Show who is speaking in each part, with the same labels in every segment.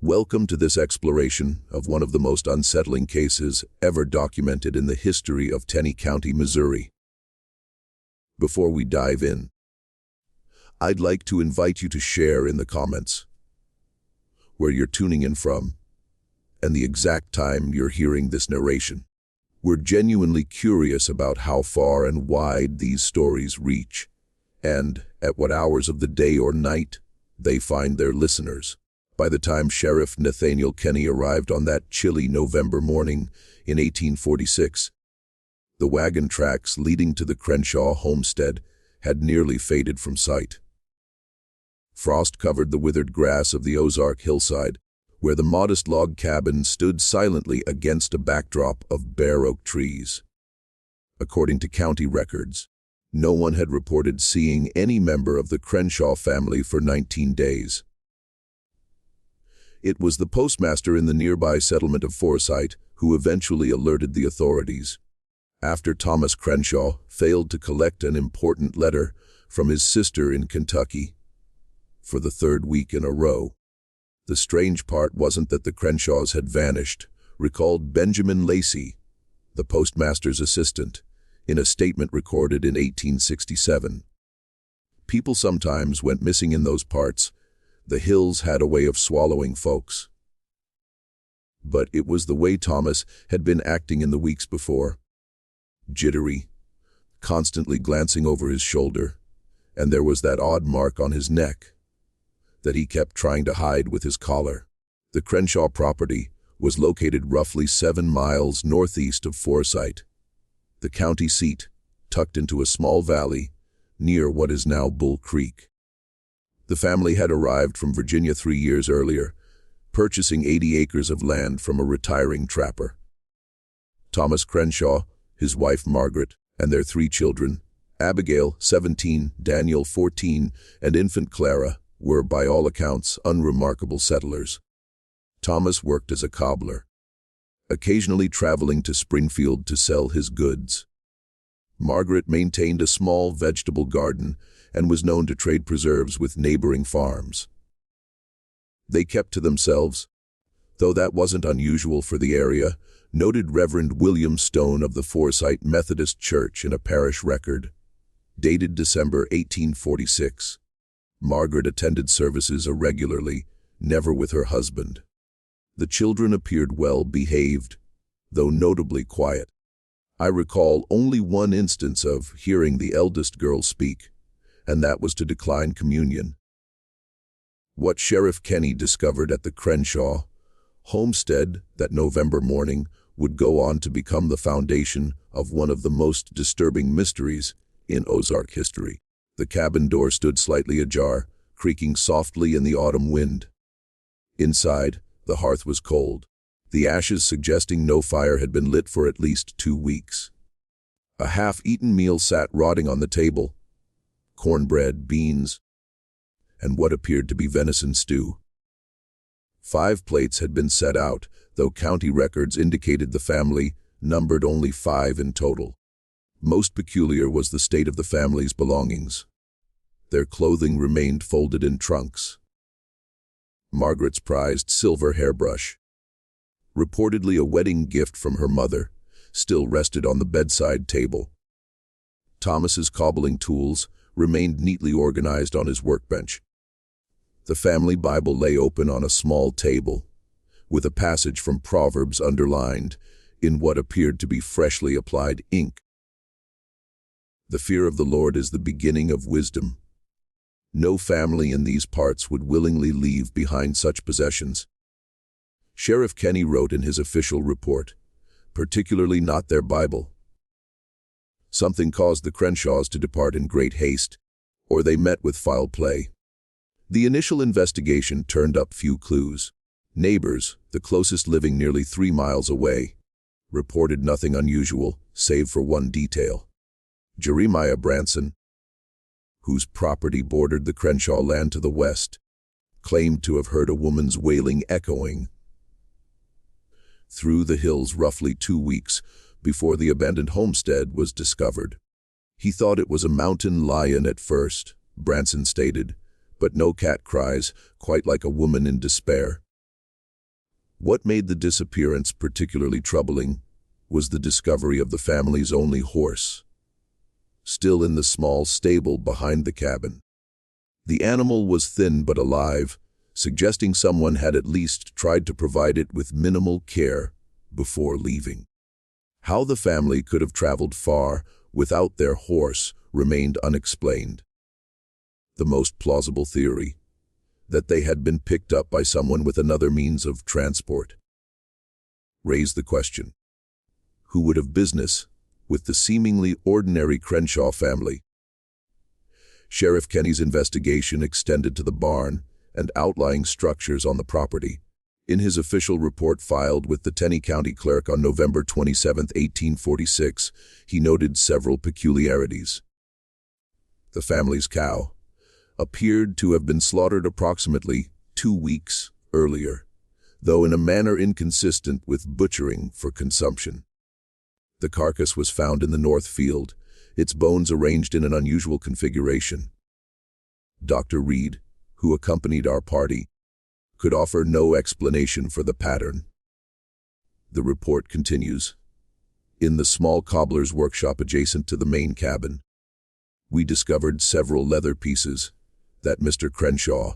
Speaker 1: Welcome to this exploration of one of the most unsettling cases ever documented in the history of Taney County, Missouri. Before we dive in, I'd like to invite you to share in the comments where you're tuning in from and the exact time you're hearing this narration. We're genuinely curious about how far and wide these stories reach and at what hours of the day or night they find their listeners. By the time Sheriff Nathaniel Kenny arrived on that chilly November morning in 1846, the wagon tracks leading to the Crenshaw homestead had nearly faded from sight. Frost covered the withered grass of the Ozark hillside, where the modest log cabin stood silently against a backdrop of bare oak trees. According to county records, no one had reported seeing any member of the Crenshaw family for 19 days. It was the postmaster in the nearby settlement of Forsyth who eventually alerted the authorities. After Thomas Crenshaw failed to collect an important letter from his sister in Kentucky for the third week in a row. The strange part wasn't that the Crenshaws had vanished, recalled Benjamin Lacey, the postmaster's assistant, in a statement recorded in 1867. People sometimes went missing in those parts. The hills had a way of swallowing folks. But it was the way Thomas had been acting in the weeks before. Jittery, constantly glancing over his shoulder, and there was that odd mark on his neck that he kept trying to hide with his collar. The Crenshaw property was located roughly 7 miles northeast of Forsyth, the county seat, tucked into a small valley near what is now Bull Creek. The family had arrived from Virginia 3 years earlier, purchasing 80 acres of land from a retiring trapper. Thomas Crenshaw, his wife Margaret, and their 3 children, Abigail, 17, Daniel, 14, and infant Clara, were by all accounts unremarkable settlers. Thomas worked as a cobbler, occasionally traveling to Springfield to sell his goods. Margaret maintained a small vegetable garden and was known to trade preserves with neighboring farms. They kept to themselves, though that wasn't unusual for the area, noted Reverend William Stone of the Forsyth Methodist Church in a parish record, dated December 1846. Margaret attended services irregularly, never with her husband. The children appeared well behaved, though notably quiet. I recall only one instance of hearing the eldest girl speak, and that was to decline communion. What Sheriff Kenny discovered at the Crenshaw homestead that November morning would go on to become the foundation of one of the most disturbing mysteries in Ozark history. The cabin door stood slightly ajar, creaking softly in the autumn wind. Inside, the hearth was cold, the ashes suggesting no fire had been lit for at least 2 weeks. A half-eaten meal sat rotting on the table: cornbread, beans, and what appeared to be venison stew. 5 plates had been set out, though county records indicated the family numbered only 5 in total. Most peculiar was the state of the family's belongings. Their clothing remained folded in trunks. Margaret's prized silver hairbrush, reportedly a wedding gift from her mother, still rested on the bedside table. Thomas's cobbling tools remained neatly organized on his workbench. The family Bible lay open on a small table, with a passage from Proverbs underlined in what appeared to be freshly applied ink. The fear of the Lord is the beginning of wisdom. No family in these parts would willingly leave behind such possessions. Sheriff Kenny wrote in his official report, particularly not their Bible. Something caused the Crenshaws to depart in great haste, or they met with foul play. The initial investigation turned up few clues. Neighbors, the closest living nearly 3 miles away, reported nothing unusual, save for one detail. Jeremiah Branson, whose property bordered the Crenshaw land to the west, claimed to have heard a woman's wailing echoing through the hills roughly 2 weeks before the abandoned homestead was discovered. He thought it was a mountain lion at first, Branson stated, but no cat cries, quite like a woman in despair. What made the disappearance particularly troubling was the discovery of the family's only horse, still in the small stable behind the cabin. The animal was thin but alive, suggesting someone had at least tried to provide it with minimal care before leaving. How the family could have traveled far without their horse remained unexplained. The most plausible theory, that they had been picked up by someone with another means of transport, raised the question: who would have business with the seemingly ordinary Crenshaw family? Sheriff Kenny's investigation extended to the barn and outlying structures on the property. In his official report filed with the Taney County Clerk on November 27, 1846, he noted several peculiarities. The family's cow appeared to have been slaughtered approximately 2 weeks earlier, though in a manner inconsistent with butchering for consumption. The carcass was found in the north field, its bones arranged in an unusual configuration. Dr. Reed, who accompanied our party, could offer no explanation for the pattern. The report continues. In the small cobbler's workshop adjacent to the main cabin, we discovered several leather pieces that Mr. Crenshaw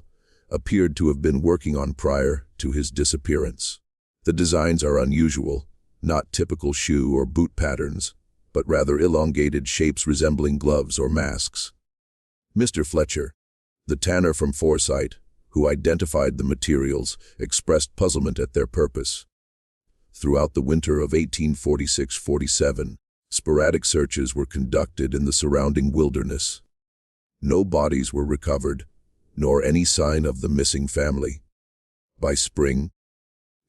Speaker 1: appeared to have been working on prior to his disappearance. The designs are unusual, not typical shoe or boot patterns, but rather elongated shapes resembling gloves or masks. Mr. Fletcher, the tanner from Forsyth, who identified the materials, expressed puzzlement at their purpose. Throughout the winter of 1846-47, sporadic searches were conducted in the surrounding wilderness. No bodies were recovered, nor any sign of the missing family. By spring,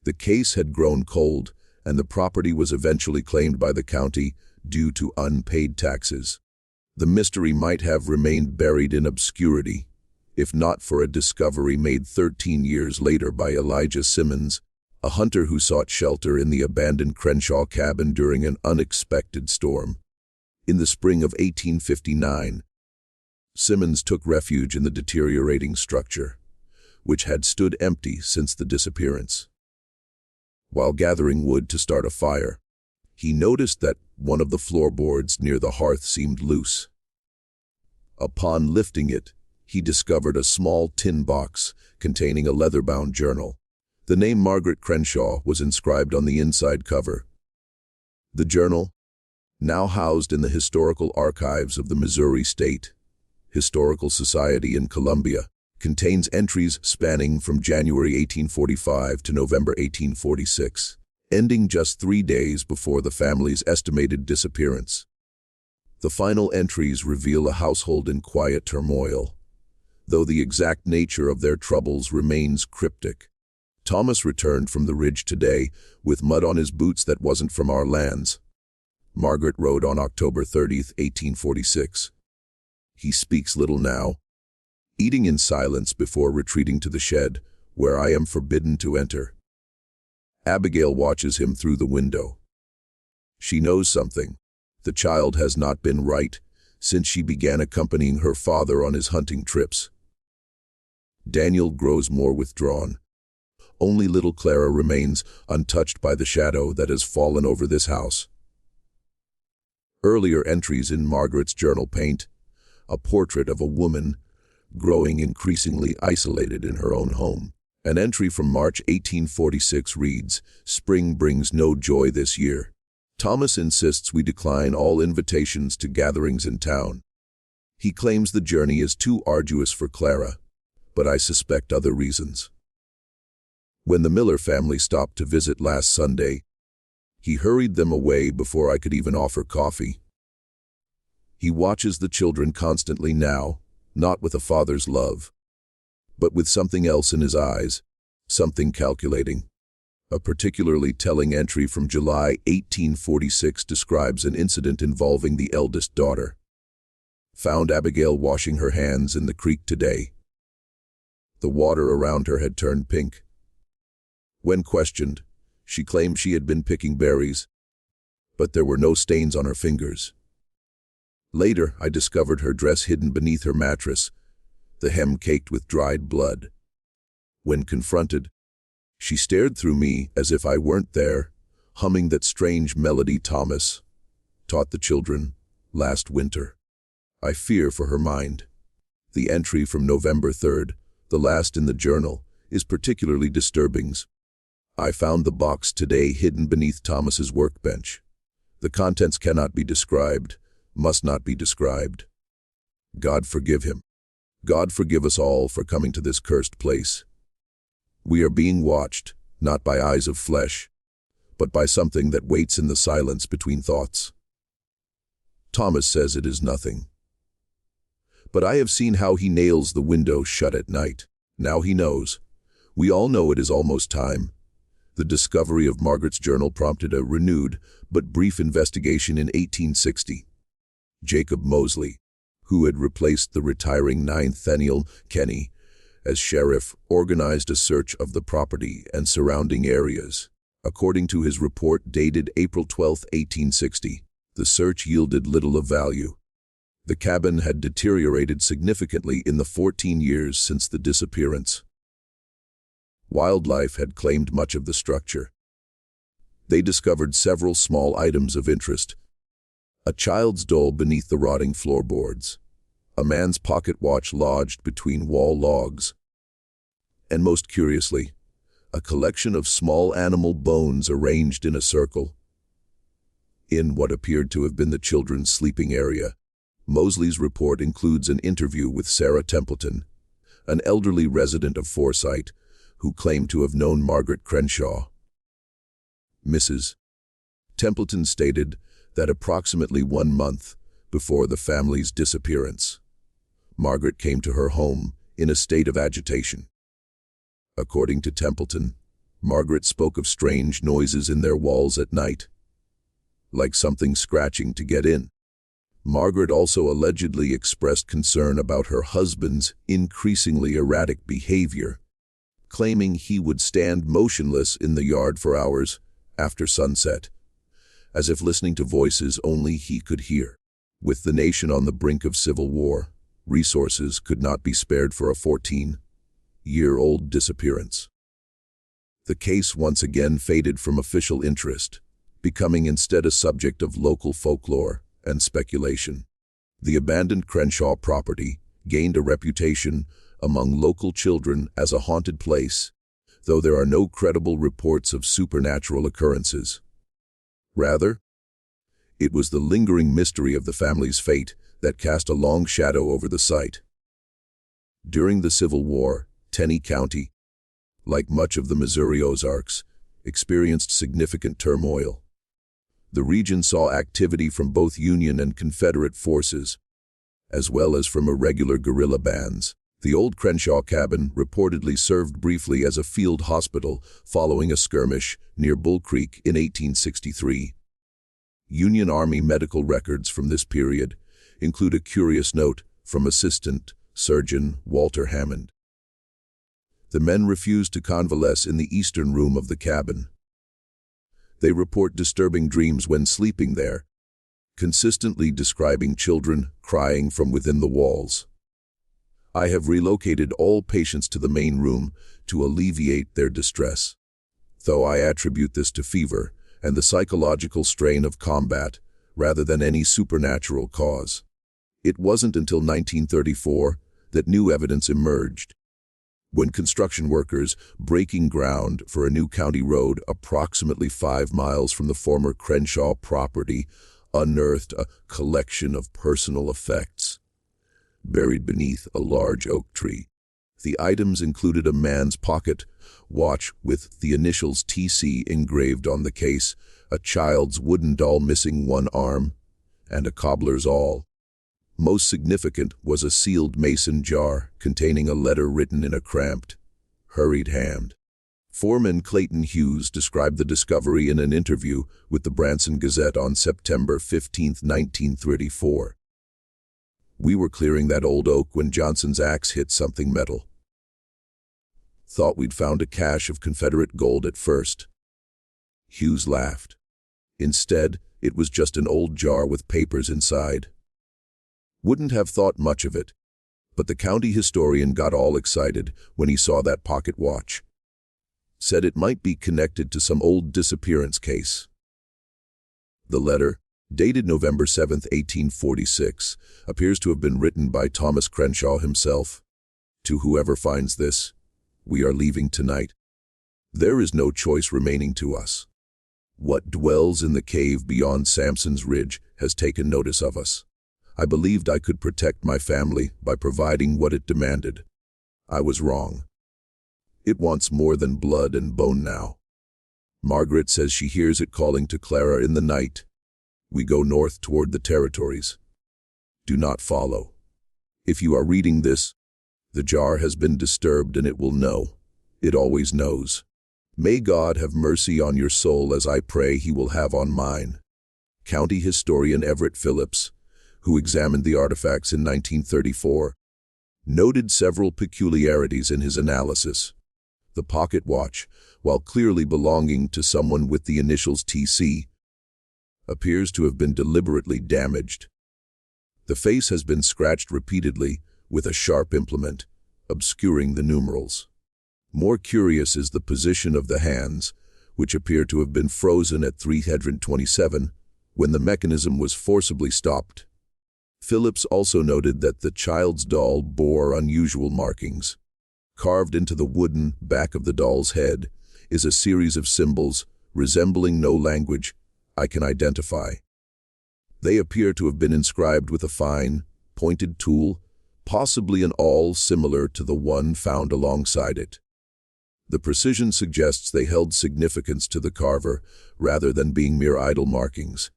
Speaker 1: the case had grown cold, and the property was eventually claimed by the county due to unpaid taxes. The mystery might have remained buried in obscurity, if not for a discovery made 13 years later by Elijah Simmons, a hunter who sought shelter in the abandoned Crenshaw cabin during an unexpected storm. In the spring of 1859, Simmons took refuge in the deteriorating structure, which had stood empty since the disappearance. While gathering wood to start a fire, he noticed that one of the floorboards near the hearth seemed loose. Upon lifting it, he discovered a small tin box containing a leather-bound journal. The name Macabre Crenshaw was inscribed on the inside cover. The journal, now housed in the Historical Archives of the Missouri State Historical Society in Columbia, contains entries spanning from January 1845 to November 1846, ending just 3 days before the family's estimated disappearance. The final entries reveal a household in quiet turmoil, though the exact nature of their troubles remains cryptic. Thomas returned from the ridge today with mud on his boots that wasn't from our lands. Margaret wrote on October 30, 1846. He speaks little now, eating in silence before retreating to the shed, where I am forbidden to enter. Abigail watches him through the window. She knows something. The child has not been right since she began accompanying her father on his hunting trips. Daniel grows more withdrawn. Only little Clara remains untouched by the shadow that has fallen over this house. Earlier entries in Margaret's journal paint a portrait of a woman growing increasingly isolated in her own home. An entry from March 1846 reads, "Spring brings no joy this year." Thomas insists we decline all invitations to gatherings in town. He claims the journey is too arduous for Clara, but I suspect other reasons. When the Miller family stopped to visit last Sunday, he hurried them away before I could even offer coffee. He watches the children constantly now, not with a father's love, but with something else in his eyes, something calculating. A particularly telling entry from July 1846 describes an incident involving the eldest daughter. Found Abigail washing her hands in the creek today. The water around her had turned pink. When questioned, she claimed she had been picking berries, but there were no stains on her fingers. Later, I discovered her dress hidden beneath her mattress, the hem caked with dried blood. When confronted, She stared through me as if I weren't there, humming that strange melody Thomas taught the children last winter. I fear for her mind. The entry from November 3rd, the last in the journal, is particularly disturbing. I found the box today hidden beneath Thomas's workbench. The contents cannot be described, must not be described. God forgive him. God forgive us all for coming to this cursed place. We are being watched, not by eyes of flesh, but by something that waits in the silence between thoughts. Thomas says it is nothing. But I have seen how he nails the window shut at night. Now he knows. We all know it is almost time. The discovery of Margaret's journal prompted a renewed but brief investigation in 1860. Jacob Mosley, who had replaced the retiring Nathaniel Kenny as sheriff, organized a search of the property and surrounding areas. According to his report dated April 12, 1860, the search yielded little of value. The cabin had deteriorated significantly in the 14 years since the disappearance. Wildlife had claimed much of the structure. They discovered several small items of interest. A child's doll beneath the rotting floorboards, a man's pocket watch lodged between wall logs, and most curiously, a collection of small animal bones arranged in a circle. In what appeared to have been the children's sleeping area, Mosley's report includes an interview with Sarah Templeton, an elderly resident of Forsyth, who claimed to have known Margaret Crenshaw. Mrs. Templeton stated that approximately 1 month before the family's disappearance, Margaret came to her home in a state of agitation. According to Templeton, Margaret spoke of strange noises in their walls at night, like something scratching to get in. Margaret also allegedly expressed concern about her husband's increasingly erratic behavior, claiming he would stand motionless in the yard for hours after sunset, as if listening to voices only he could hear. With the nation on the brink of civil war, resources could not be spared for a 14-year-old disappearance. The case once again faded from official interest, becoming instead a subject of local folklore and speculation. The abandoned Crenshaw property gained a reputation among local children as a haunted place, though there are no credible reports of supernatural occurrences. Rather, it was the lingering mystery of the family's fate that cast a long shadow over the site. During the Civil War, Taney County, like much of the Missouri Ozarks, experienced significant turmoil. The region saw activity from both Union and Confederate forces, as well as from irregular guerrilla bands. The old Crenshaw cabin reportedly served briefly as a field hospital following a skirmish near Bull Creek in 1863. Union Army medical records from this period include a curious note from Assistant Surgeon Walter Hammond. The men refused to convalesce in the eastern room of the cabin. They report disturbing dreams when sleeping there, consistently describing children crying from within the walls. I have relocated all patients to the main room to alleviate their distress, though I attribute this to fever and the psychological strain of combat rather than any supernatural cause. It wasn't until 1934 that new evidence emerged, when construction workers breaking ground for a new county road approximately 5 miles from the former Crenshaw property unearthed a collection of personal effects buried beneath a large oak tree. The items included a man's pocket watch with the initials TC engraved on the case, a child's wooden doll missing one arm, and a cobbler's awl. Most significant was a sealed mason jar containing a letter written in a cramped, hurried hand. Foreman Clayton Hughes described the discovery in an interview with the Branson Gazette on September 15, 1934. "We were clearing that old oak when Johnson's axe hit something metal. Thought we'd found a cache of Confederate gold at first." Hughes laughed. Instead, it was just an old jar with papers inside. Wouldn't have thought much of it, but the county historian got all excited when he saw that pocket watch. said it might be connected to some old disappearance case. The letter, dated November 7, 1846, appears to have been written by Thomas Crenshaw himself. To whoever finds this, we are leaving tonight. There is no choice remaining to us. What dwells in the cave beyond Samson's Ridge has taken notice of us. I believed I could protect my family by providing what it demanded. I was wrong. It wants more than blood and bone now. Margaret says she hears it calling to Clara in the night. We go north toward the territories. Do not follow. If you are reading this, the jar has been disturbed and it will know. It always knows. May God have mercy on your soul as I pray he will have on mine. County historian Everett Phillips, who examined the artifacts in 1934, noted several peculiarities in his analysis. The pocket watch, while clearly belonging to someone with the initials TC, appears to have been deliberately damaged. The face has been scratched repeatedly with a sharp implement, obscuring the numerals. More curious is the position of the hands, which appear to have been frozen at 327 when the mechanism was forcibly stopped. Phillips also noted that the child's doll bore unusual markings. Carved into the wooden back of the doll's head is a series of symbols resembling no language I can identify. They appear to have been inscribed with a fine, pointed tool, possibly an awl similar to the one found alongside it. The precision suggests they held significance to the carver rather than being mere idle markings.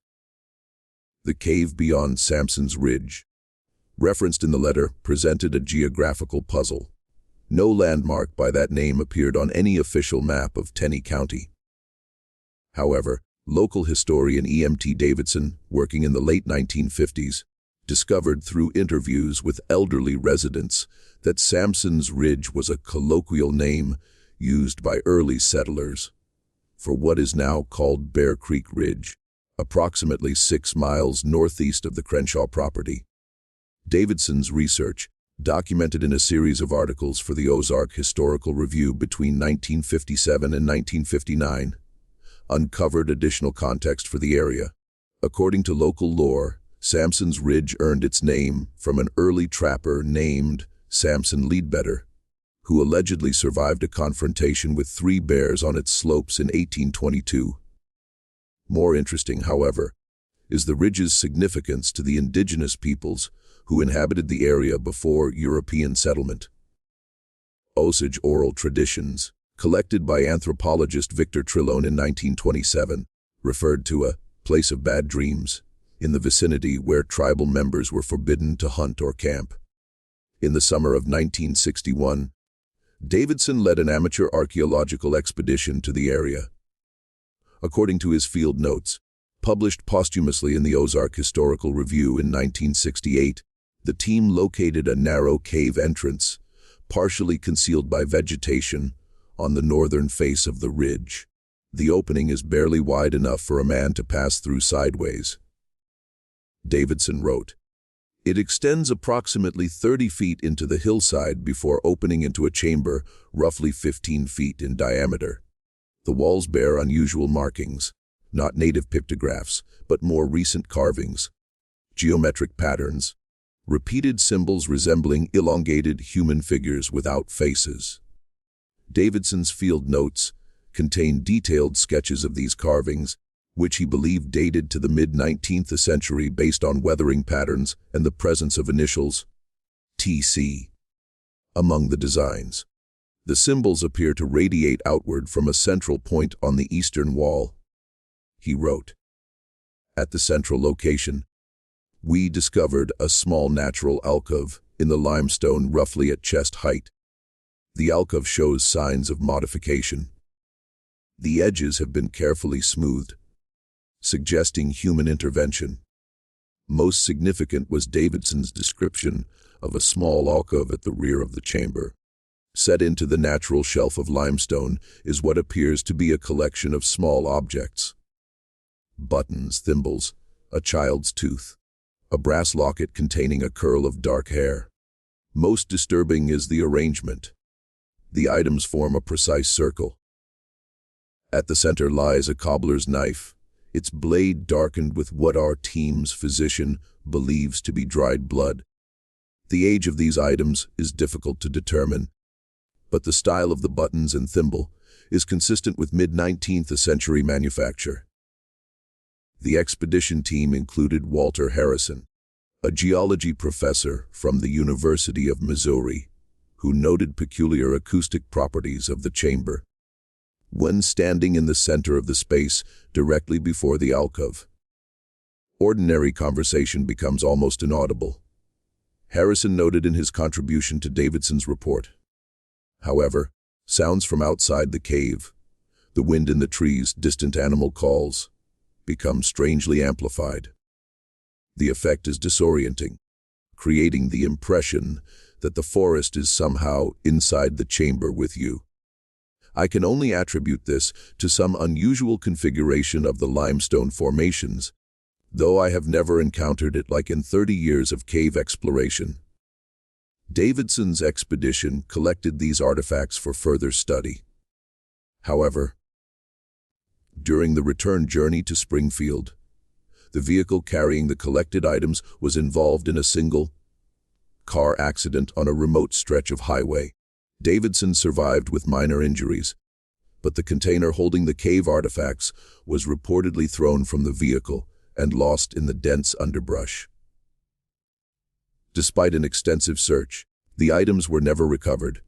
Speaker 1: The cave beyond Samson's Ridge, referenced in the letter, presented a geographical puzzle. No landmark by that name appeared on any official map of Taney County. However, local historian E.M.T. Davidson, working in the late 1950s, discovered through interviews with elderly residents that Samson's Ridge was a colloquial name used by early settlers for what is now called Bear Creek Ridge, approximately 6 miles northeast of the Crenshaw property. Davidson's research, documented in a series of articles for the Ozark Historical Review between 1957 and 1959, uncovered additional context for the area. According to local lore, Samson's Ridge earned its name from an early trapper named Samson Leadbetter, who allegedly survived a confrontation with 3 bears on its slopes in 1822. More interesting, however, is the ridge's significance to the indigenous peoples who inhabited the area before European settlement. Osage oral traditions, collected by anthropologist Victor Trillone in 1927, referred to a place of bad dreams in the vicinity where tribal members were forbidden to hunt or camp. In the summer of 1961, Davidson led an amateur archaeological expedition to the area. According to his field notes, published posthumously in the Ozark Historical Review in 1968, the team located a narrow cave entrance, partially concealed by vegetation, on the northern face of the ridge. The opening is barely wide enough for a man to pass through sideways. Davidson wrote, "It extends approximately 30 feet into the hillside before opening into a chamber roughly 15 feet in diameter. The walls bear unusual markings, not native pictographs, but more recent carvings, geometric patterns, repeated symbols resembling elongated human figures without faces." Davidson's field notes contain detailed sketches of these carvings, which he believed dated to the mid-19th century based on weathering patterns and the presence of initials TC among the designs. The symbols appear to radiate outward from a central point on the eastern wall. He wrote, "At the central location, we discovered a small natural alcove in the limestone roughly at chest height. The alcove shows signs of modification. The edges have been carefully smoothed, suggesting human intervention. Most significant was Davidson's description of a small alcove at the rear of the chamber. Set into the natural shelf of limestone is what appears to be a collection of small objects. Buttons, thimbles, a child's tooth, a brass locket containing a curl of dark hair. Most disturbing is the arrangement. The items form a precise circle, At the center lies a cobbler's knife, its blade darkened with what our team's physician believes to be dried blood. The age of these items is difficult to determine, but the style of the buttons and thimble is consistent with mid-19th century manufacture. The expedition team included Walter Harrison, a geology professor from the University of Missouri, who noted peculiar acoustic properties of the chamber when standing in the center of the space directly before the alcove. Ordinary conversation becomes almost inaudible, Harrison noted in his contribution to Davidson's report. However, sounds from outside the cave, the wind in the trees, distant animal calls, become strangely amplified. The effect is disorienting, creating the impression that the forest is somehow inside the chamber with you. I can only attribute this to some unusual configuration of the limestone formations, though I have never encountered it like in 30 years of cave exploration. Davidson's expedition collected these artifacts for further study. However, during the return journey to Springfield, the vehicle carrying the collected items was involved in a single car accident on a remote stretch of highway. Davidson survived with minor injuries, but the container holding the cave artifacts was reportedly thrown from the vehicle and lost in the dense underbrush. Despite an extensive search, the items were never recovered.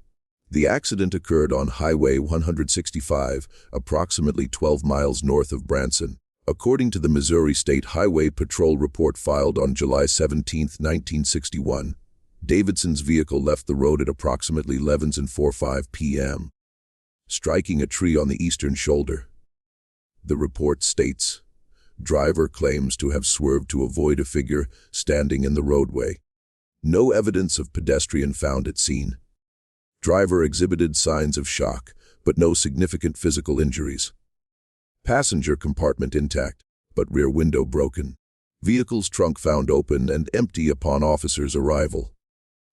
Speaker 1: The accident occurred on Highway 165, approximately 12 miles north of Branson. According to the Missouri State Highway Patrol report filed on July 17, 1961, Davidson's vehicle left the road at approximately 11:45 p.m., striking a tree on the eastern shoulder. The report states, driver claims to have swerved to avoid a figure standing in the roadway. No evidence of pedestrian found at scene. Driver exhibited signs of shock, but no significant physical injuries. Passenger compartment intact, but rear window broken. Vehicle's trunk found open and empty upon officers' arrival.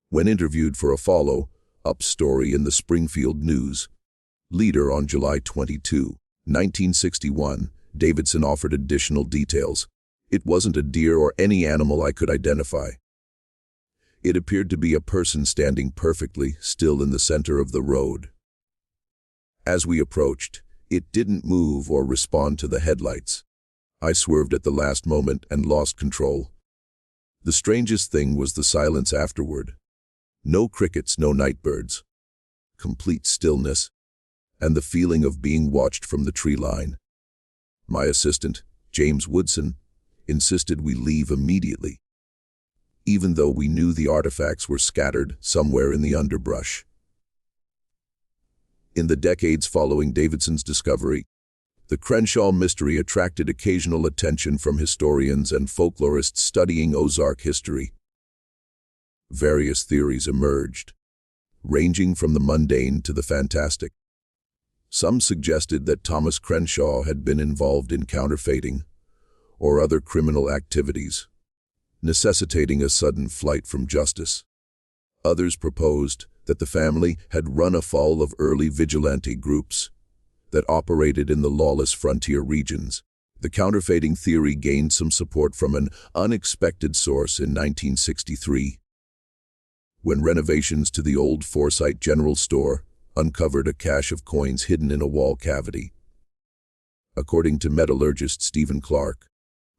Speaker 1: When interviewed for a follow-up story in the Springfield News Leader on July 22, 1961, Davidson offered additional details. It wasn't a deer or any animal I could identify. It appeared to be a person standing perfectly still in the center of the road. As we approached, it didn't move or respond to the headlights. I swerved at the last moment and lost control. The strangest thing was the silence afterward. No crickets, no nightbirds. Complete stillness, and the feeling of being watched from the tree line. My assistant, James Woodson, insisted we leave immediately, even though we knew the artifacts were scattered somewhere in the underbrush. In the decades following Davidson's discovery, the Crenshaw mystery attracted occasional attention from historians and folklorists studying Ozark history. Various theories emerged, ranging from the mundane to the fantastic. Some suggested that Thomas Crenshaw had been involved in counterfeiting or other criminal activities, necessitating a sudden flight from justice. Others proposed that the family had run afoul of early vigilante groups that operated in the lawless frontier regions. The counterfeiting theory gained some support from an unexpected source in 1963, when renovations to the old Forsyth General Store uncovered a cache of coins hidden in a wall cavity. According to metallurgist Stephen Clark,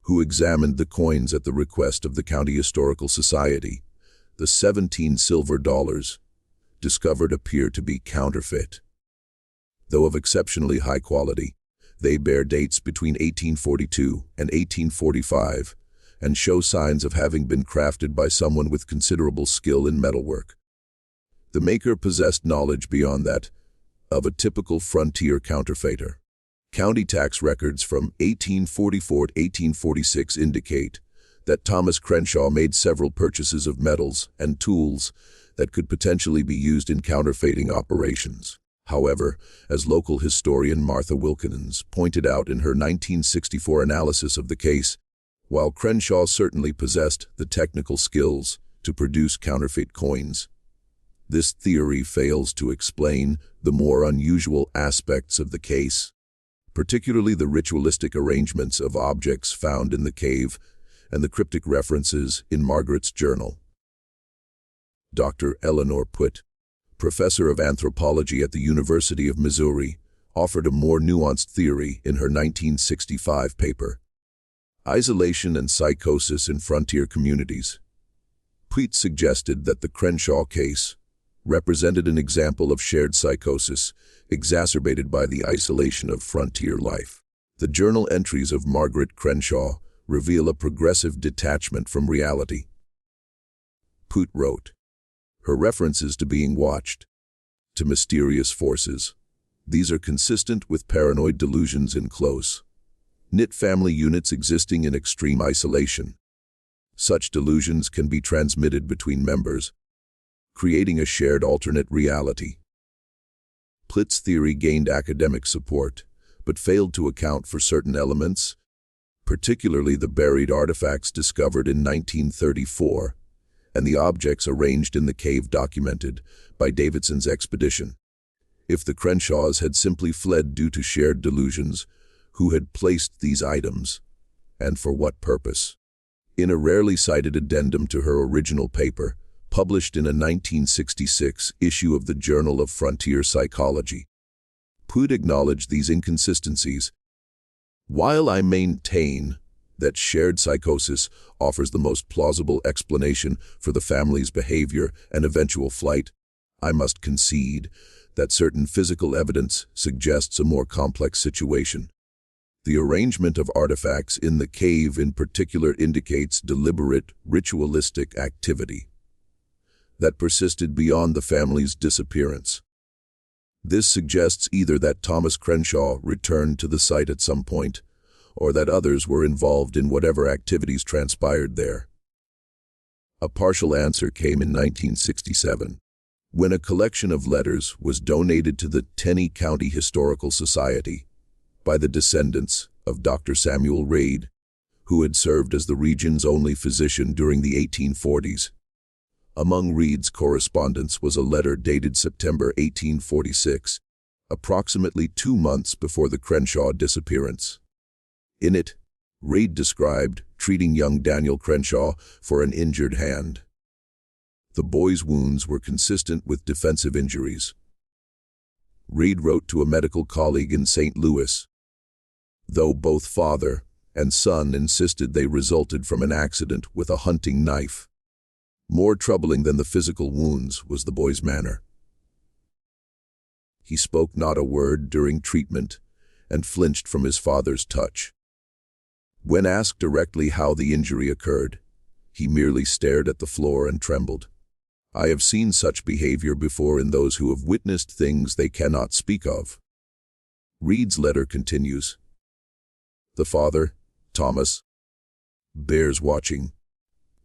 Speaker 1: who examined the coins at the request of the County Historical Society, the 17 silver dollars discovered appear to be counterfeit. Though of exceptionally high quality, they bear dates between 1842 and 1845 and show signs of having been crafted by someone with considerable skill in metalwork. The maker possessed knowledge beyond that of a typical frontier counterfeiter. County tax records from 1844 to 1846 indicate that Thomas Crenshaw made several purchases of metals and tools that could potentially be used in counterfeiting operations. However, as local historian Martha Wilkins pointed out in her 1964 analysis of the case, while Crenshaw certainly possessed the technical skills to produce counterfeit coins, this theory fails to explain the more unusual aspects of the case. particularly the ritualistic arrangements of objects found in the cave and the cryptic references in Margaret's journal. Dr. Eleanor Putt, professor of anthropology at the University of Missouri, offered a more nuanced theory in her 1965 paper, Isolation and Psychosis in Frontier Communities. Putt suggested that the Crenshaw case represented an example of shared psychosis exacerbated by the isolation of frontier life. The journal entries of Margaret Crenshaw reveal a progressive detachment from reality. Putt wrote, her references to being watched, to mysterious forces, these are consistent with paranoid delusions in close-knit family units existing in extreme isolation. Such delusions can be transmitted between members, creating a shared alternate reality. Putt's theory gained academic support, but failed to account for certain elements, particularly the buried artifacts discovered in 1934 and the objects arranged in the cave documented by Davidson's expedition. If the Crenshaws had simply fled due to shared delusions, who had placed these items, and for what purpose? In a rarely cited addendum to her original paper, published in a 1966 issue of the Journal of Frontier Psychology, Putt acknowledged these inconsistencies. While I maintain that shared psychosis offers the most plausible explanation for the family's behavior and eventual flight, I must concede that certain physical evidence suggests a more complex situation. The arrangement of artifacts in the cave in particular indicates deliberate, ritualistic activity that persisted beyond the family's disappearance. This suggests either that Thomas Crenshaw returned to the site at some point, or that others were involved in whatever activities transpired there. A partial answer came in 1967, when a collection of letters was donated to the Taney County Historical Society by the descendants of Dr. Samuel Reid, who had served as the region's only physician during the 1840s. Among Reid's correspondence was a letter dated September 1846, approximately 2 months before the Crenshaw disappearance. In it, Reid described treating young Daniel Crenshaw for an injured hand. The boy's wounds were consistent with defensive injuries. Reid wrote to a medical colleague in St. Louis, though both father and son insisted they resulted from an accident with a hunting knife. More troubling than the physical wounds was the boy's manner. He spoke not a word during treatment and flinched from his father's touch. When asked directly how the injury occurred, he merely stared at the floor and trembled. I have seen such behavior before in those who have witnessed things they cannot speak of. Reid's letter continues. The father, Thomas, bears watching.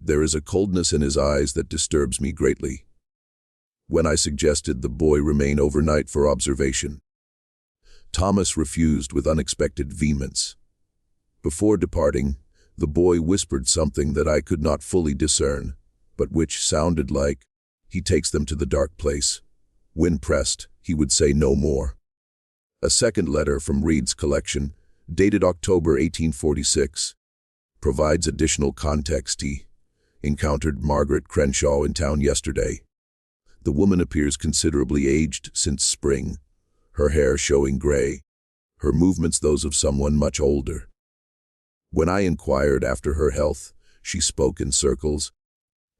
Speaker 1: There is a coldness in his eyes that disturbs me greatly. When I suggested the boy remain overnight for observation, Thomas refused with unexpected vehemence. Before departing, the boy whispered something that I could not fully discern, but which sounded like, "He takes them to the dark place." When pressed, he would say no more. A second letter from Reid's collection, dated October 1846, provides additional context. He encountered Margaret Crenshaw in town yesterday. The woman appears considerably aged since spring, her hair showing gray, her movements those of someone much older. When I inquired after her health, she spoke in circles,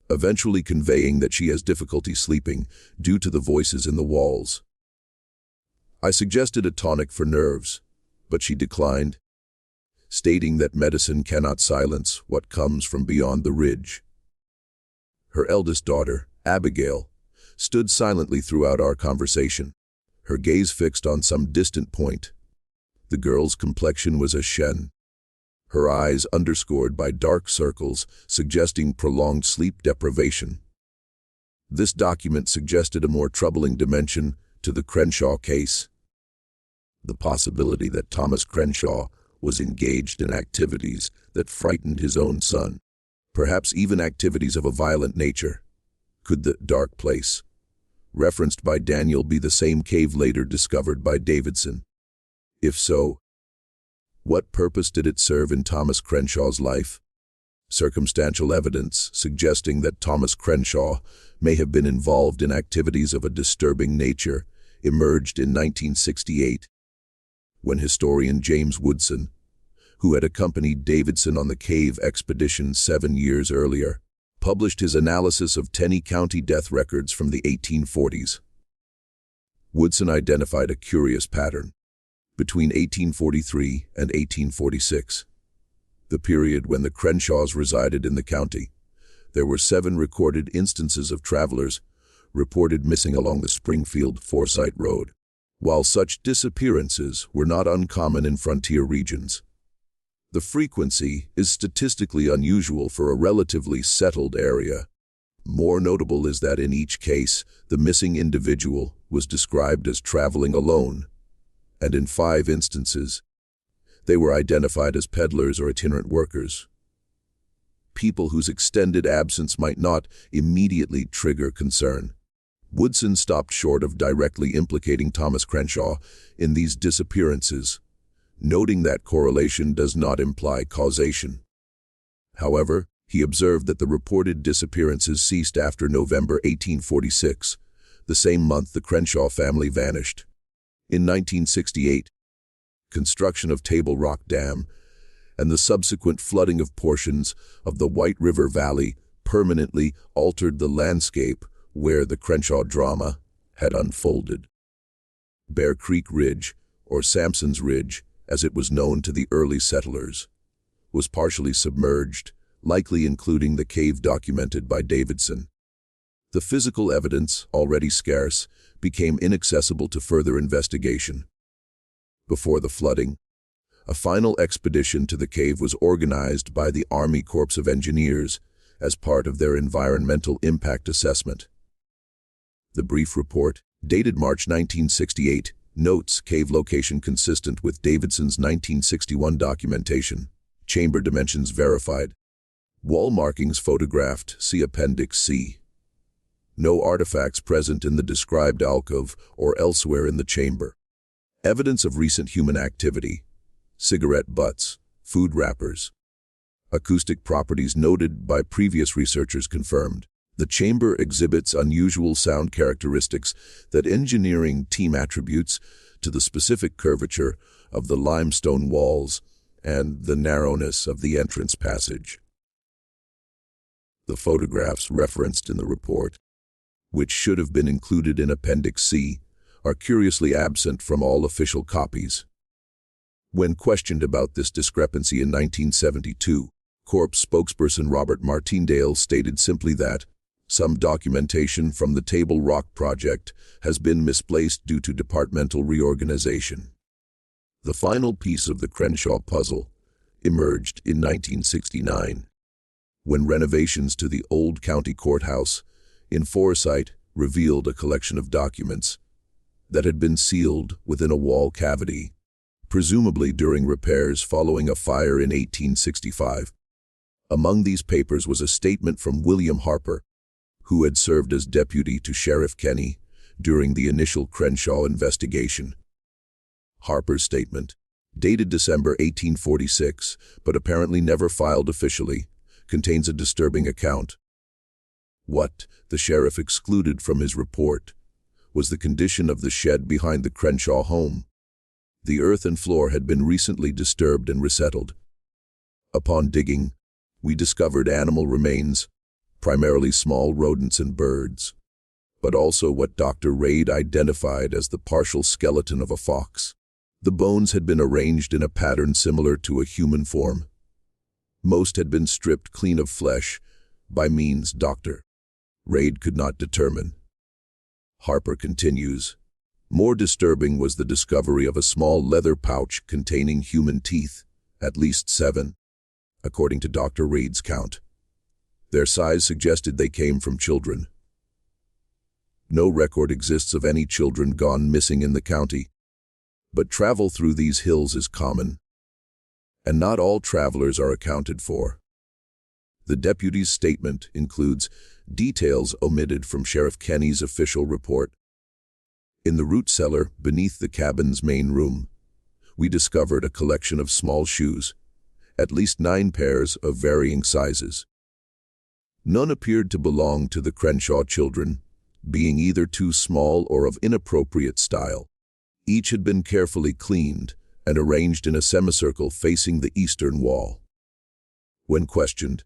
Speaker 1: eventually conveying that she has difficulty sleeping due to the voices in the walls. I suggested a tonic for nerves, but she declined, stating that medicine cannot silence what comes from beyond the ridge. Her eldest daughter, Abigail, stood silently throughout our conversation, her gaze fixed on some distant point. The girl's complexion was ashen, her eyes underscored by dark circles suggesting prolonged sleep deprivation. This document suggested a more troubling dimension to the Crenshaw case. The possibility that Thomas Crenshaw was engaged in activities that frightened his own son, perhaps even activities of a violent nature. Could the dark place referenced by Daniel be the same cave later discovered by Davidson? If so, What purpose did it serve in Thomas Crenshaw's life? Circumstantial evidence suggesting that Thomas Crenshaw may have been involved in activities of a disturbing nature emerged in 1968, when historian James Woodson, who had accompanied Davidson on the cave expedition 7 years earlier, published his analysis of Taney County death records from the 1840s. Woodson identified a curious pattern. Between 1843 and 1846, the period when the Crenshaws resided in the county, there were 7 recorded instances of travelers reported missing along the Springfield-Forsyth Road. While such disappearances were not uncommon in frontier regions, the frequency is statistically unusual for a relatively settled area. More notable is that in each case, the missing individual was described as traveling alone, and in 5 instances, they were identified as peddlers or itinerant workers, people whose extended absence might not immediately trigger concern. Woodson stopped short of directly implicating Thomas Crenshaw in these disappearances, noting that correlation does not imply causation. However, he observed that the reported disappearances ceased after November 1846, the same month the Crenshaw family vanished. In 1968, construction of Table Rock Dam and the subsequent flooding of portions of the White River Valley permanently altered the landscape where the Crenshaw drama had unfolded. Bear Creek Ridge, or Sampson's Ridge, as it was known to the early settlers, was partially submerged, likely including the cave documented by Davidson. The physical evidence, already scarce, became inaccessible to further investigation. Before the flooding, a final expedition to the cave was organized by the Army Corps of Engineers as part of their environmental impact assessment. The brief report, dated March 1968, notes cave location consistent with Davidson's 1961 documentation. Chamber dimensions verified. Wall markings photographed, see Appendix C. No artifacts present in the described alcove or elsewhere in the chamber. Evidence of recent human activity. Cigarette butts, food wrappers. Acoustic properties noted by previous researchers confirmed. The chamber exhibits unusual sound characteristics that engineering team attributes to the specific curvature of the limestone walls and the narrowness of the entrance passage. The photographs referenced in the report, which should have been included in Appendix C, are curiously absent from all official copies. When questioned about this discrepancy in 1972, Corps spokesperson Robert Martindale stated simply that some documentation from the Table Rock project has been misplaced due to departmental reorganization. The final piece of the Crenshaw puzzle emerged in 1969, when renovations to the old county courthouse in Forsyth revealed a collection of documents that had been sealed within a wall cavity, presumably during repairs following a fire in 1865. Among these papers was a statement from William Harper, who had served as deputy to Sheriff Kenny during the initial Crenshaw investigation. Harper's statement, dated December 1846, but apparently never filed officially, contains a disturbing account. What the sheriff excluded from his report was the condition of the shed behind the Crenshaw home. The earth and floor had been recently disturbed and resettled. Upon digging, we discovered animal remains, primarily small rodents and birds, but also what Dr. Raid identified as the partial skeleton of a fox. The bones had been arranged in a pattern similar to a human form. Most had been stripped clean of flesh by means Dr. Raid could not determine. Harper continues, more disturbing was the discovery of a small leather pouch containing human teeth, at least 7, according to Dr. Raid's count. Their size suggested they came from children. No record exists of any children gone missing in the county, but travel through these hills is common, and not all travelers are accounted for. The deputy's statement includes details omitted from Sheriff Kenny's official report. In the root cellar beneath the cabin's main room, we discovered a collection of small shoes, at least 9 pairs of varying sizes. None appeared to belong to the Crenshaw children, being either too small or of inappropriate style. Each had been carefully cleaned and arranged in a semicircle facing the eastern wall. When questioned,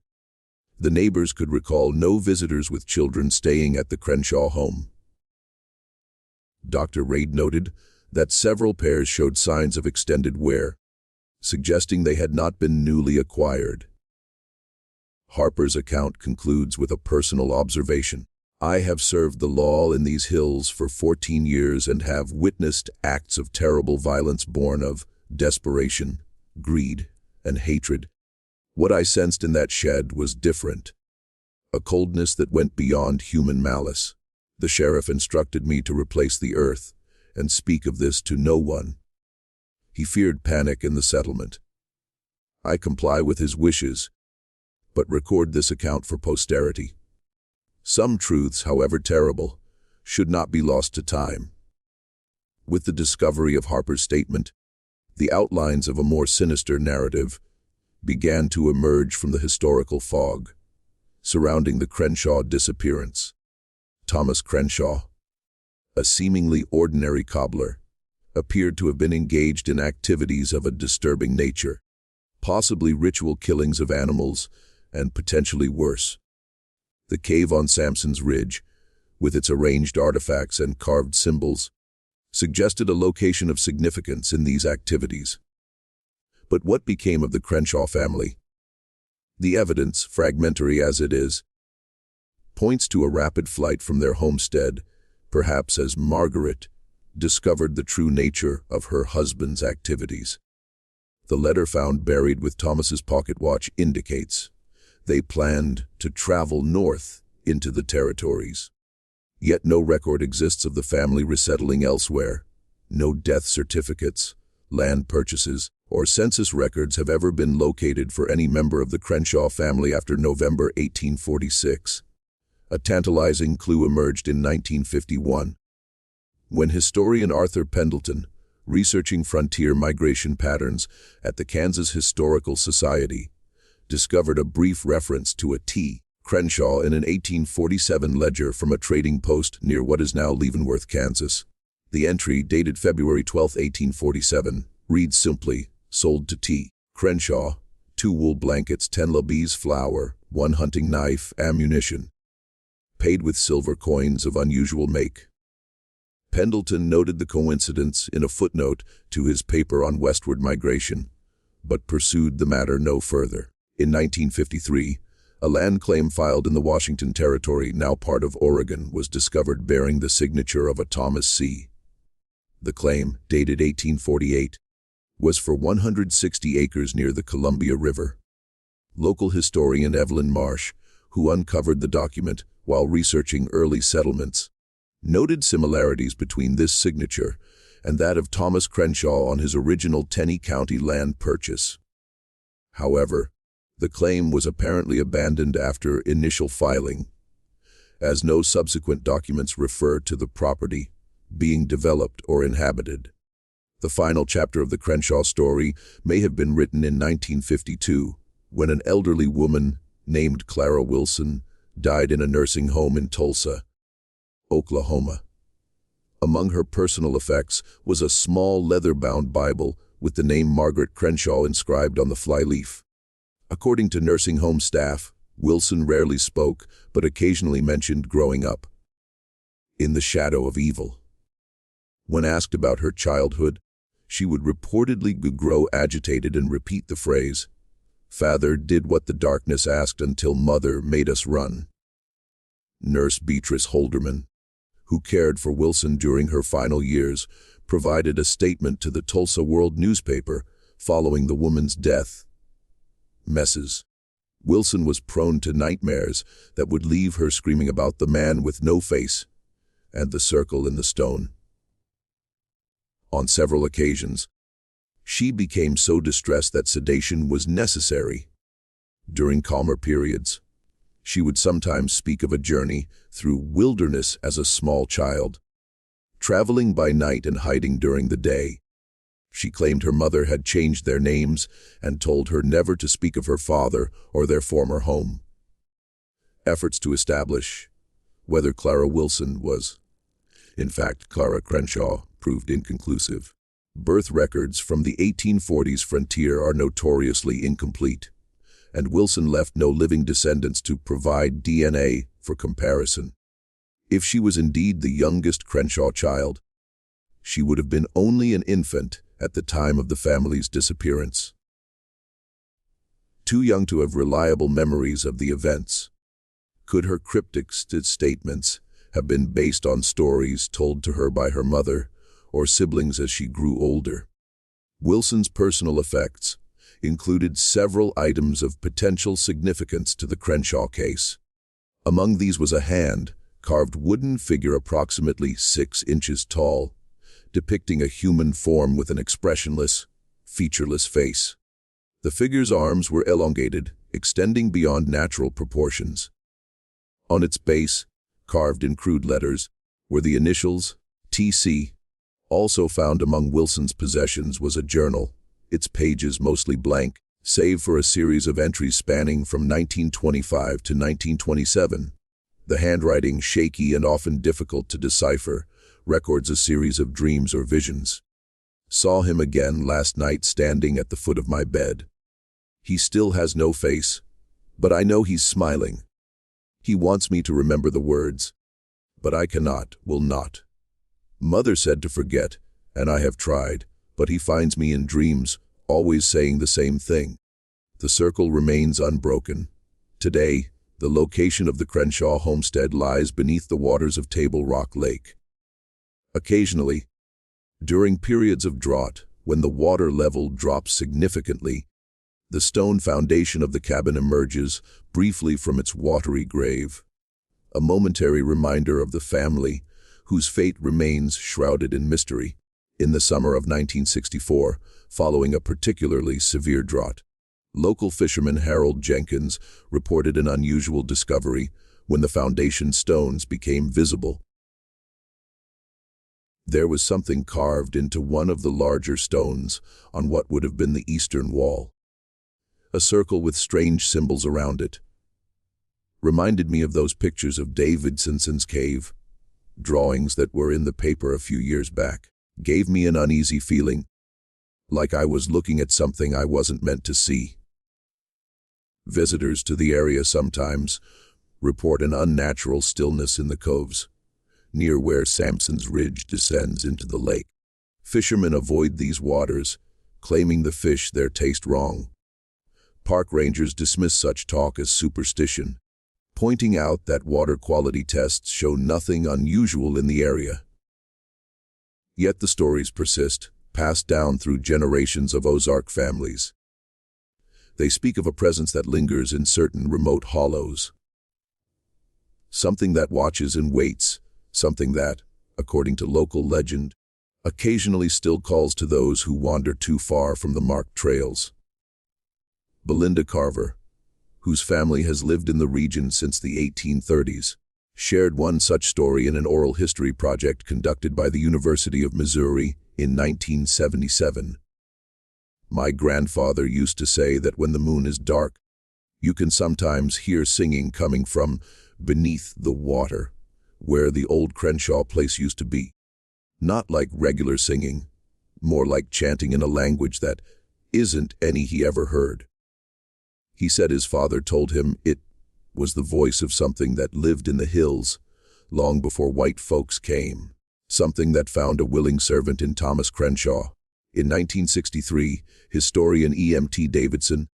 Speaker 1: the neighbors could recall no visitors with children staying at the Crenshaw home. Dr. Raid noted that several pairs showed signs of extended wear, suggesting they had not been newly acquired. Harper's account concludes with a personal observation. I have served the law in these hills for 14 years and have witnessed acts of terrible violence born of desperation, greed, and hatred. What I sensed in that shed was different, a coldness that went beyond human malice. The sheriff instructed me to replace the earth and speak of this to no one. He feared panic in the settlement. I comply with his wishes, but record this account for posterity. Some truths, however terrible, should not be lost to time. With the discovery of Harper's statement, the outlines of a more sinister narrative began to emerge from the historical fog surrounding the Crenshaw disappearance. Thomas Crenshaw, a seemingly ordinary cobbler, appeared to have been engaged in activities of a disturbing nature, possibly ritual killings of animals, and potentially worse. The cave on Sampson's Ridge, with its arranged artifacts and carved symbols, suggested a location of significance in these activities. But what became of the Crenshaw family? The evidence, fragmentary as it is, points to a rapid flight from their homestead, perhaps as Margaret discovered the true nature of her husband's activities. The letter found buried with Thomas's pocket watch indicates they planned to travel north into the territories. Yet no record exists of the family resettling elsewhere. No death certificates, land purchases, or census records have ever been located for any member of the Crenshaw family after November 1846. A tantalizing clue emerged in 1951, when historian Arthur Pendleton, researching frontier migration patterns at the Kansas Historical Society, discovered a brief reference to a T. Crenshaw in an 1847 ledger from a trading post near what is now Leavenworth, Kansas. The entry, dated February 12, 1847, reads simply, sold to T. Crenshaw, 2 wool blankets, 10 labis flour, 1 hunting knife, ammunition. Paid with silver coins of unusual make. Pendleton noted the coincidence in a footnote to his paper on westward migration, but pursued the matter no further. In 1953, a land claim filed in the Washington Territory, now part of Oregon, was discovered bearing the signature of a Thomas C. The claim, dated 1848, was for 160 acres near the Columbia River. Local historian Evelyn Marsh, who uncovered the document while researching early settlements, noted similarities between this signature and that of Thomas Crenshaw on his original Taney County land purchase. However, the claim was apparently abandoned after initial filing, as no subsequent documents refer to the property being developed or inhabited. The final chapter of the Crenshaw story may have been written in 1952, when an elderly woman named Clara Wilson died in a nursing home in Tulsa, Oklahoma. Among her personal effects was a small leather-bound Bible with the name Margaret Crenshaw inscribed on the flyleaf. According to nursing home staff, Wilson rarely spoke, but occasionally mentioned growing up in the shadow of evil. When asked about her childhood, she would reportedly grow agitated and repeat the phrase, "Father did what the darkness asked until Mother made us run." Nurse Beatrice Holderman, who cared for Wilson during her final years, provided a statement to the Tulsa World newspaper following the woman's death. Messes. Wilson was prone to nightmares that would leave her screaming about the man with no face and the circle in the stone. On several occasions, she became so distressed that sedation was necessary. During calmer periods, she would sometimes speak of a journey through wilderness as a small child, traveling by night and hiding during the day. She claimed her mother had changed their names and told her never to speak of her father or their former home. Efforts to establish whether Clara Wilson was, in fact, Clara Crenshaw, proved inconclusive. Birth records from the 1840s frontier are notoriously incomplete, and Wilson left no living descendants to provide DNA for comparison. If she was indeed the youngest Crenshaw child, she would have been only an infant at the time of the family's disappearance. Too young to have reliable memories of the events. Could her cryptic statements have been based on stories told to her by her mother or siblings as she grew older? Wilson's personal effects included several items of potential significance to the Crenshaw case. Among these was a hand-carved wooden figure approximately 6 inches tall, depicting a human form with an expressionless, featureless face. The figure's arms were elongated, extending beyond natural proportions. On its base, carved in crude letters, were the initials T.C. Also found among Wilson's possessions was a journal, its pages mostly blank, save for a series of entries spanning from 1925 to 1927. The handwriting, shaky and often difficult to decipher, records a series of dreams or visions. Saw him again last night standing at the foot of my bed. He still has no face, but I know he's smiling. He wants me to remember the words, but I cannot, will not. Mother said to forget, and I have tried, but he finds me in dreams, always saying the same thing. The circle remains unbroken. Today, the location of the Crenshaw homestead lies beneath the waters of Table Rock Lake. Occasionally, during periods of drought, when the water level drops significantly, the stone foundation of the cabin emerges briefly from its watery grave, a momentary reminder of the family whose fate remains shrouded in mystery. In the summer of 1964, following a particularly severe drought, local fisherman Harold Jenkins reported an unusual discovery when the foundation stones became visible. There was something carved into one of the larger stones on what would have been the eastern wall. A circle with strange symbols around it. Reminded me of those pictures of Davidson's cave, drawings that were in the paper a few years back. Gave me an uneasy feeling, like I was looking at something I wasn't meant to see. Visitors to the area sometimes report an unnatural stillness in the coves, near where Sampson's Ridge descends into the lake. Fishermen avoid these waters, claiming the fish there taste wrong. Park rangers dismiss such talk as superstition, pointing out that water quality tests show nothing unusual in the area. Yet the stories persist, passed down through generations of Ozark families. They speak of a presence that lingers in certain remote hollows. Something that watches and waits, something that, according to local legend, occasionally still calls to those who wander too far from the marked trails. Belinda Carver, whose family has lived in the region since the 1830s, shared one such story in an oral history project conducted by the University of Missouri in 1977. My grandfather used to say that when the moon is dark, you can sometimes hear singing coming from beneath the water, where the old Crenshaw place used to be. Not like regular singing, more like chanting in a language that isn't any he ever heard. He said his father told him it was the voice of something that lived in the hills long before white folks came, something that found a willing servant in Thomas Crenshaw. In 1963, historian E.M.T. Davidson,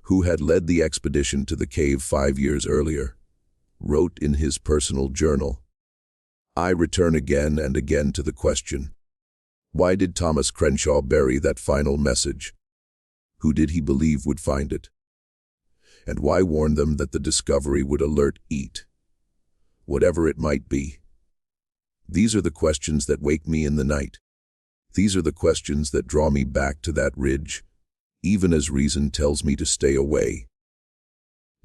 Speaker 1: who had led the expedition to the cave 5 years earlier, wrote in his personal journal, "I return again and again to the question, why did Thomas Crenshaw bury that final message? Who did he believe would find it? And why warn them that the discovery would alert eat, whatever it might be? These are the questions that wake me in the night. These are the questions that draw me back to that ridge, even as reason tells me to stay away."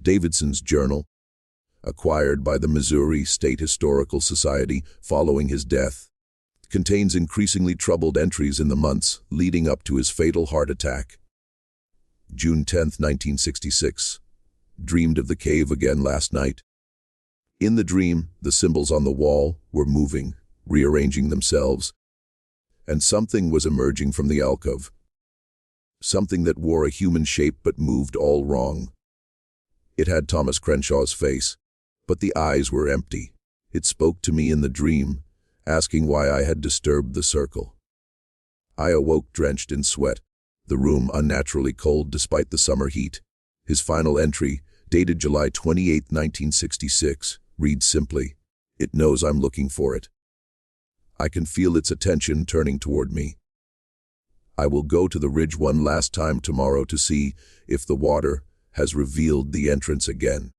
Speaker 1: Davidson's journal, acquired by the Missouri State Historical Society following his death, contains increasingly troubled entries in the months leading up to his fatal heart attack. June 10, 1966. Dreamed of the cave again last night. In the dream, the symbols on the wall were moving, rearranging themselves, and something was emerging from the alcove. Something that wore a human shape but moved all wrong. It had Thomas Crenshaw's face, but the eyes were empty. It spoke to me in the dream, asking why I had disturbed the circle. I awoke drenched in sweat, the room unnaturally cold despite the summer heat. His final entry, dated July 28, 1966, reads simply, "It knows I'm looking for it. I can feel its attention turning toward me. I will go to the ridge one last time tomorrow to see if the water has revealed the entrance again.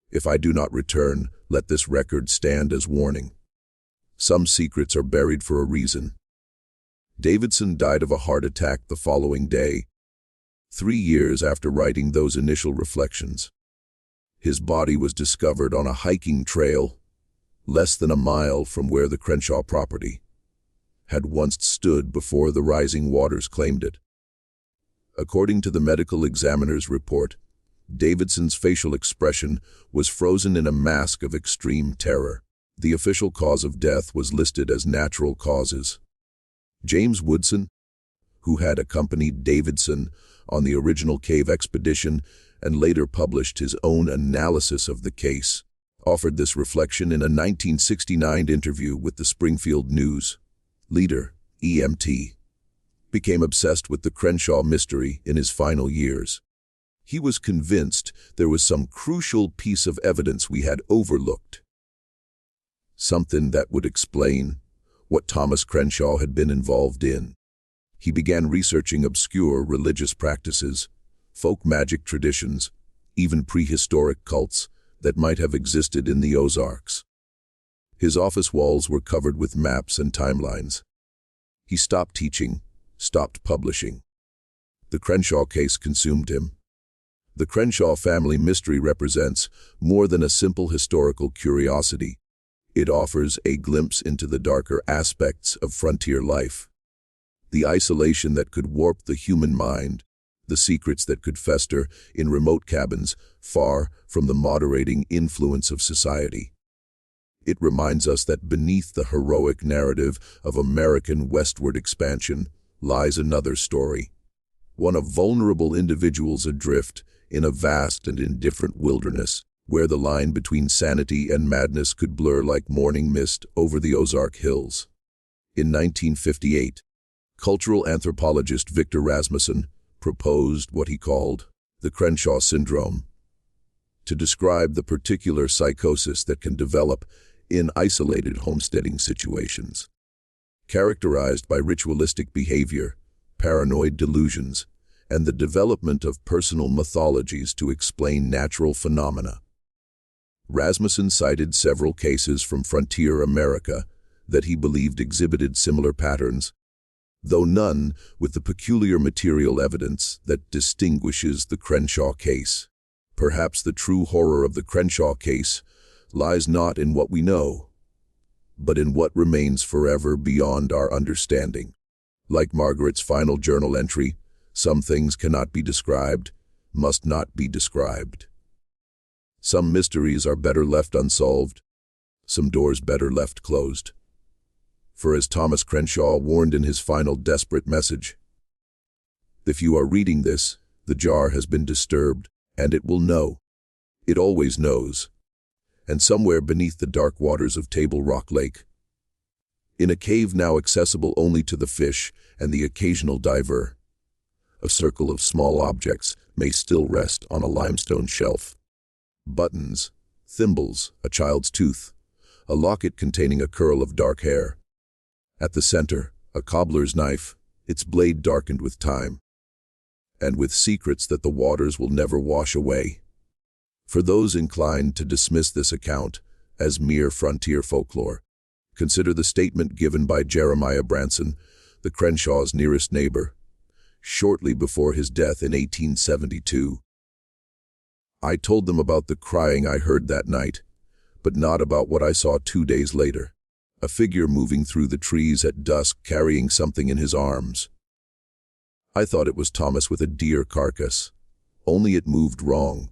Speaker 1: If I do not return, let this record stand as warning. Some secrets are buried for a reason." Davidson died of a heart attack the following day, 3 years after writing those initial reflections. His body was discovered on a hiking trail, less than a mile from where the Crenshaw property had once stood before the rising waters claimed it. According to the medical examiner's report, Davidson's facial expression was frozen in a mask of extreme terror. The official cause of death was listed as natural causes. James Woodson, who had accompanied Davidson on the original cave expedition and later published his own analysis of the case, offered this reflection in a 1969 interview with the Springfield News. Leader, EMT, became obsessed with the Crenshaw mystery in his final years. He was convinced there was some crucial piece of evidence we had overlooked. Something that would explain what Thomas Crenshaw had been involved in. He began researching obscure religious practices, folk magic traditions, even prehistoric cults that might have existed in the Ozarks. His office walls were covered with maps and timelines. He stopped teaching, stopped publishing. The Crenshaw case consumed him. The Crenshaw Family Mystery represents more than a simple historical curiosity. It offers a glimpse into the darker aspects of frontier life. The isolation that could warp the human mind, the secrets that could fester in remote cabins far from the moderating influence of society. It reminds us that beneath the heroic narrative of American westward expansion lies another story, one of vulnerable individuals adrift in a vast and indifferent wilderness, where the line between sanity and madness could blur like morning mist over the Ozark hills. In 1958, cultural anthropologist Victor Rasmussen proposed what he called the Crenshaw syndrome, to describe the particular psychosis that can develop in isolated homesteading situations. Characterized by ritualistic behavior, paranoid delusions, and the development of personal mythologies to explain natural phenomena. Rasmussen cited several cases from frontier America that he believed exhibited similar patterns, though none with the peculiar material evidence that distinguishes the Crenshaw case. Perhaps the true horror of the Crenshaw case lies not in what we know, but in what remains forever beyond our understanding. Like Margaret's final journal entry, some things cannot be described, must not be described. Some mysteries are better left unsolved, some doors better left closed. For as Thomas Crenshaw warned in his final desperate message, if you are reading this, the jar has been disturbed, and it will know. It always knows. And somewhere beneath the dark waters of Table Rock Lake, in a cave now accessible only to the fish and the occasional diver, a circle of small objects may still rest on a limestone shelf. Buttons, thimbles, a child's tooth, a locket containing a curl of dark hair. At the center, a cobbler's knife, its blade darkened with time, and with secrets that the waters will never wash away. For those inclined to dismiss this account as mere frontier folklore, consider the statement given by Jeremiah Branson, the Crenshaw's nearest neighbor, shortly before his death in 1872. I told them about the crying I heard that night, but not about what I saw 2 days later. a figure moving through the trees at dusk carrying something in his arms. I thought it was Thomas with a deer carcass, only it moved wrong.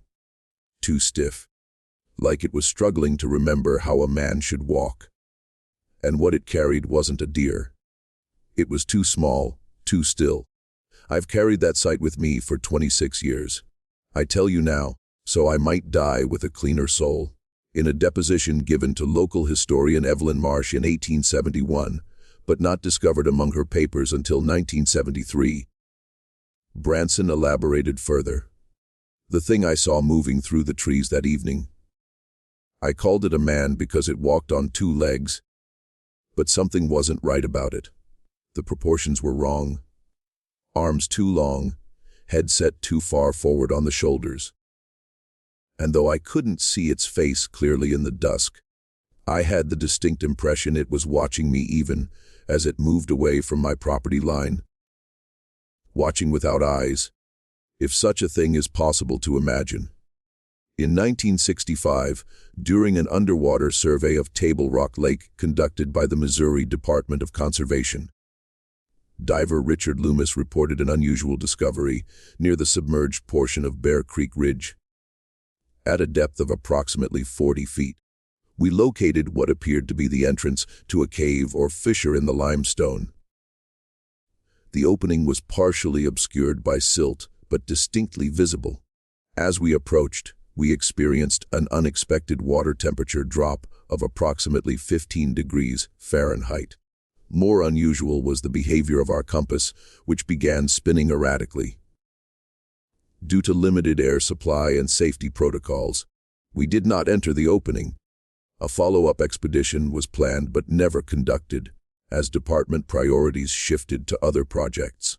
Speaker 1: Too stiff, like it was struggling to remember how a man should walk. And what it carried wasn't a deer. It was too small, too still. I've carried that sight with me for 26 years. I tell you now, so I might die with a cleaner soul. In a deposition given to local historian Evelyn Marsh in 1871, but not discovered among her papers until 1973. Branson elaborated further. The thing I saw moving through the trees that evening. I called it a man because it walked on two legs, but something wasn't right about it. The proportions were wrong. Arms too long, head set too far forward on the shoulders. And though I couldn't see its face clearly in the dusk, I had the distinct impression it was watching me even as it moved away from my property line. Watching without eyes, if such a thing is possible to imagine. In 1965, during an underwater survey of Table Rock Lake conducted by the Missouri Department of Conservation, diver Richard Loomis reported an unusual discovery near the submerged portion of Bear Creek Ridge. At a depth of approximately 40 feet, we located what appeared to be the entrance to a cave or fissure in the limestone. The opening was partially obscured by silt, but distinctly visible. As we approached, we experienced an unexpected water temperature drop of approximately 15 degrees Fahrenheit. More unusual was the behavior of our compass, which began spinning erratically. Due to limited air supply and safety protocols, we did not enter the opening. A follow-up expedition was planned but never conducted, as department priorities shifted to other projects.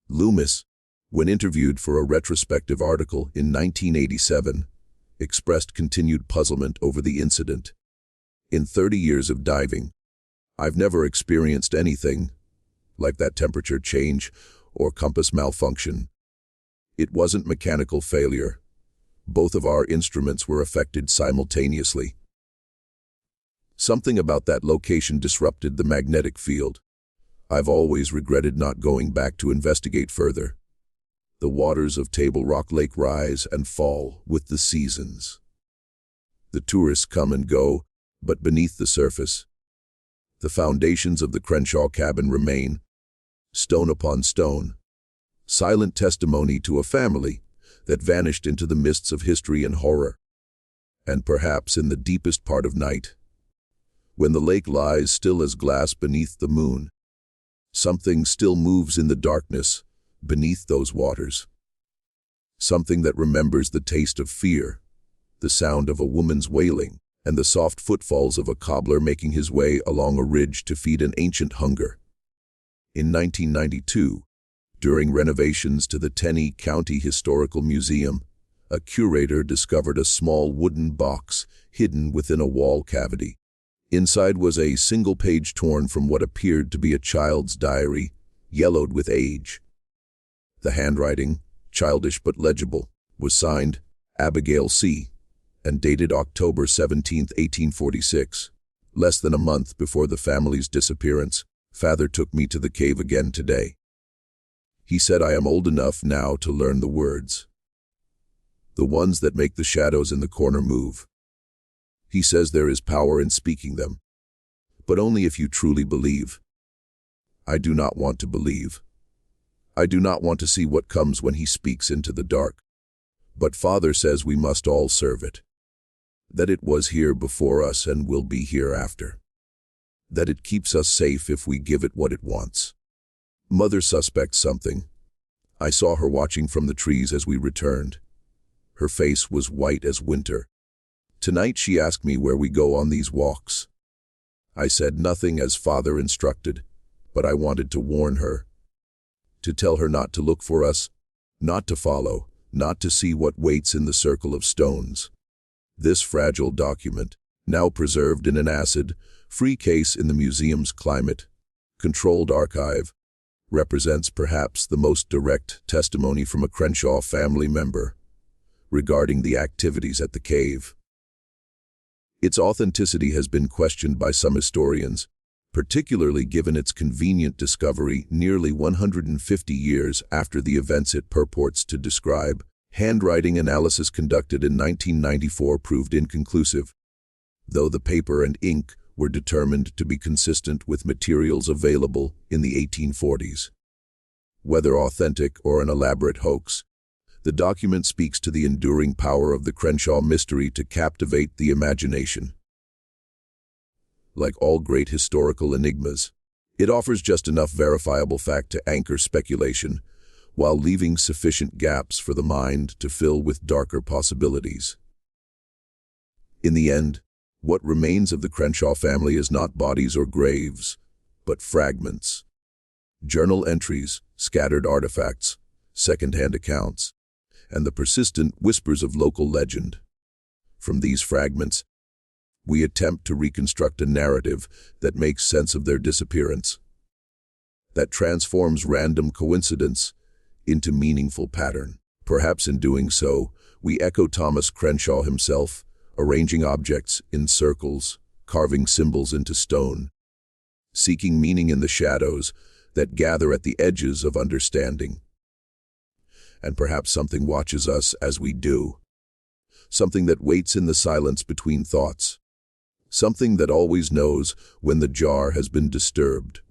Speaker 1: Loomis, when interviewed for a retrospective article in 1987, expressed continued puzzlement over the incident. In 30 years of diving, I've never experienced anything like that temperature change or compass malfunction. It wasn't mechanical failure. Both of our instruments were affected simultaneously. Something about that location disrupted the magnetic field. I've always regretted not going back to investigate further. The waters of Table Rock Lake rise and fall with the seasons. The tourists come and go, but beneath the surface, the foundations of the Crenshaw cabin remain, stone upon stone, silent testimony to a family that vanished into the mists of history and horror. And perhaps in the deepest part of night, when the lake lies still as glass beneath the moon, something still moves in the darkness beneath those waters. Something that remembers the taste of fear, the sound of a woman's wailing, and the soft footfalls of a cobbler making his way along a ridge to feed an ancient hunger. In 1992, during renovations to the Taney County Historical Museum, a curator discovered a small wooden box hidden within a wall cavity. Inside was a single page torn from what appeared to be a child's diary, yellowed with age. The handwriting, childish but legible, was signed Abigail C. and dated October 17, 1846. Less than a month before the family's disappearance, Father took me to the cave again today. He said I am old enough now to learn the words, the ones that make the shadows in the corner move. He says there is power in speaking them, but only if you truly believe. I do not want to believe. I do not want to see what comes when he speaks into the dark. But Father says we must all serve it. That it was here before us and will be here after. That it keeps us safe if we give it what it wants. Mother suspects something. I saw her watching from the trees as we returned. Her face was white as winter. Tonight she asked me where we go on these walks. I said nothing as Father instructed, but I wanted to warn her. To tell her not to look for us, not to follow, not to see what waits in the circle of stones. This fragile document, now preserved in an acid-free case in the museum's climate-controlled archive, represents perhaps the most direct testimony from a Crenshaw family member regarding the activities at the cave. Its authenticity has been questioned by some historians, particularly given its convenient discovery nearly 150 years after the events it purports to describe. Handwriting analysis conducted in 1994 proved inconclusive, though the paper and ink were determined to be consistent with materials available in the 1840s. Whether authentic or an elaborate hoax, the document speaks to the enduring power of the Crenshaw mystery to captivate the imagination. Like all great historical enigmas, it offers just enough verifiable fact to anchor speculation, while leaving sufficient gaps for the mind to fill with darker possibilities. In the end, what remains of the Crenshaw family is not bodies or graves, but fragments. Journal entries, scattered artifacts, second-hand accounts, and the persistent whispers of local legend. From these fragments, we attempt to reconstruct a narrative that makes sense of their disappearance, that transforms random coincidence into meaningful pattern. Perhaps in doing so, we echo Thomas Crenshaw himself, arranging objects in circles, carving symbols into stone, seeking meaning in the shadows that gather at the edges of understanding. And perhaps something watches us as we do, something that waits in the silence between thoughts, something that always knows when the jar has been disturbed.